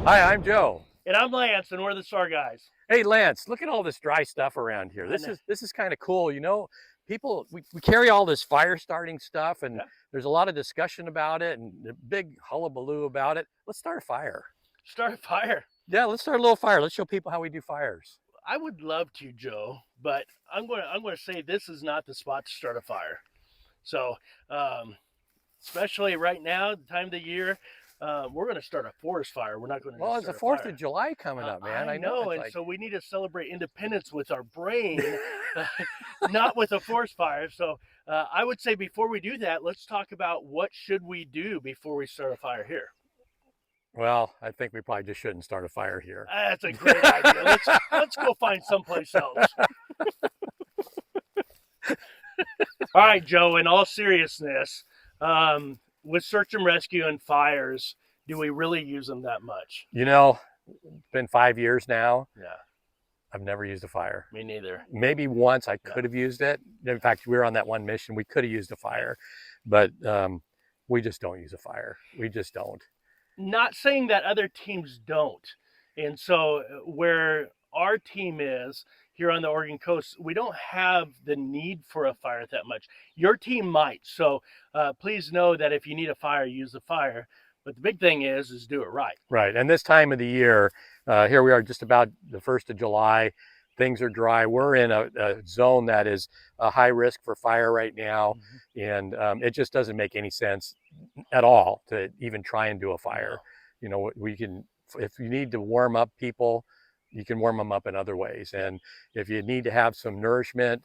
Hi, I'm Joe. And I'm Lance, and we're the SAR Guys. Hey, Lance, look at all this dry stuff around here. This is kind of cool. People we carry all this fire starting stuff, and Yeah. there's a lot of discussion about it and a big hullabaloo about it. Let's start a fire. Start a fire. Yeah, let's start a little fire. Let's show people how we do fires. I would love to, Joe, but I'm going to say this is not the spot to start a fire. So, um, especially right now, the time of the year, we're going to start a forest fire. We're not going to Well, just it's the start a 4th fire. of July coming up, man. I I know know, it's and like so we need to celebrate independence with our brain, not with a forest fire. So I would say before we do that, let's talk about what should we do before we start a fire here. well, I think we probably just shouldn't start a fire here. That's a great idea. Let's go find someplace else. All right, Joe. In all seriousness, with search and rescue and fires, do we really use them that much? It's been 5 years now. Yeah, I've never used a fire. me neither. Maybe once I Yeah. could have used it. In fact, we were on that one mission. We could have used a fire, but we just don't use a fire. We just don't. Not saying that other teams don't. And so where our team is here on the Oregon coast, we don't have the need for a fire that much. Your team might. So please know that if you need a fire, use the fire. But the big thing is do it right. Right. And this time of the year, here we are just about the 1st of July. Things are dry. We're in a zone that is a high risk for fire right now. And it just doesn't make any sense at all to even try and do a fire. We can, if you need to warm up people, you can warm them up in other ways. And if you need to have some nourishment,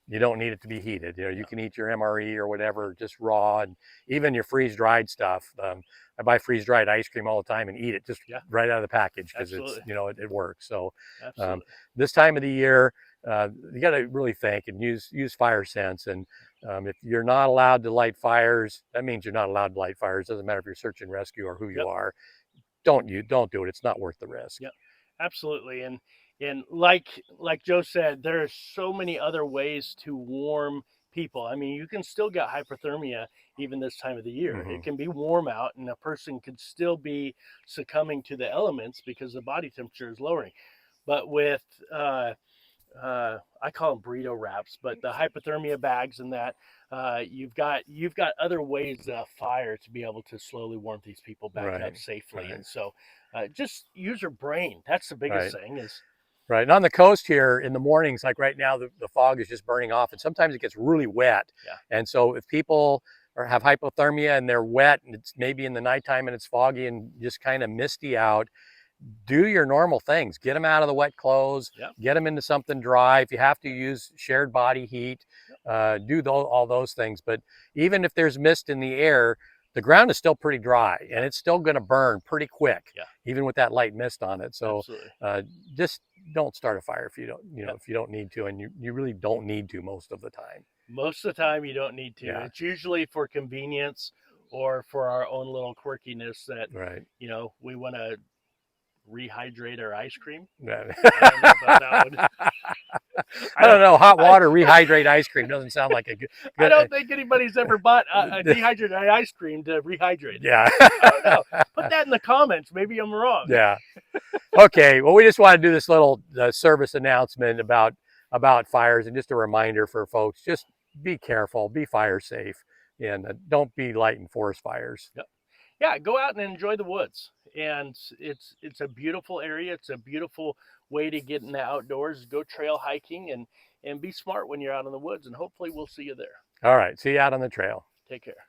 you don't need it to be heated. You can eat your MRE or whatever just raw, and even your freeze dried stuff. I buy freeze dried ice cream all the time and eat it just right out of the package because it works. So this time of the year, you got to really think and use fire sense. And if you're not allowed to light fires, that means you're not allowed to light fires. Doesn't matter if you're search and rescue or who you are. Don't do it. It's not worth the risk. Yep, absolutely. And like Joe said, there are so many other ways to warm people. I mean, you can still get hypothermia even this time of the year. It can be warm out, and a person could still be succumbing to the elements because the body temperature is lowering. But with I call them burrito wraps, but the hypothermia bags and that you've got other ways of fire to be able to slowly warm these people back up safely. And so just use your brain. That's the biggest thing is. Right. And on the coast here in the mornings, like right now, the fog is just burning off, and sometimes it gets really wet. Yeah. And so if people have hypothermia and they're wet, and it's maybe in the nighttime and it's foggy and just kind of misty out, do your normal things. Get them out of the wet clothes. Get them into something dry. If you have to use shared body heat, do all those things. But even if there's mist in the air, the ground is still pretty dry, and it's still going to burn pretty quick, even with that light mist on it. So just don't start a fire if you don't, if you don't need to, and you really don't need to most of the time. Most of the time, you don't need to. It's usually for convenience or for our own little quirkiness that we want to rehydrate our ice cream. I don't know. Hot water rehydrate ice cream doesn't sound like a good. I don't think anybody's ever bought a dehydrated ice cream to rehydrate. Yeah. I don't know. Put that in the comments. Maybe I'm wrong. Yeah. Okay. Well, we just want to do this little service announcement about fires, and just a reminder for folks: just be careful, be fire safe, and don't be lighting forest fires. Yeah, go out and enjoy the woods. And it's a beautiful area. It's a beautiful way to get in the outdoors. Go trail hiking and be smart when you're out in the woods, and hopefully we'll see you there. All right. See you out on the trail. Take care.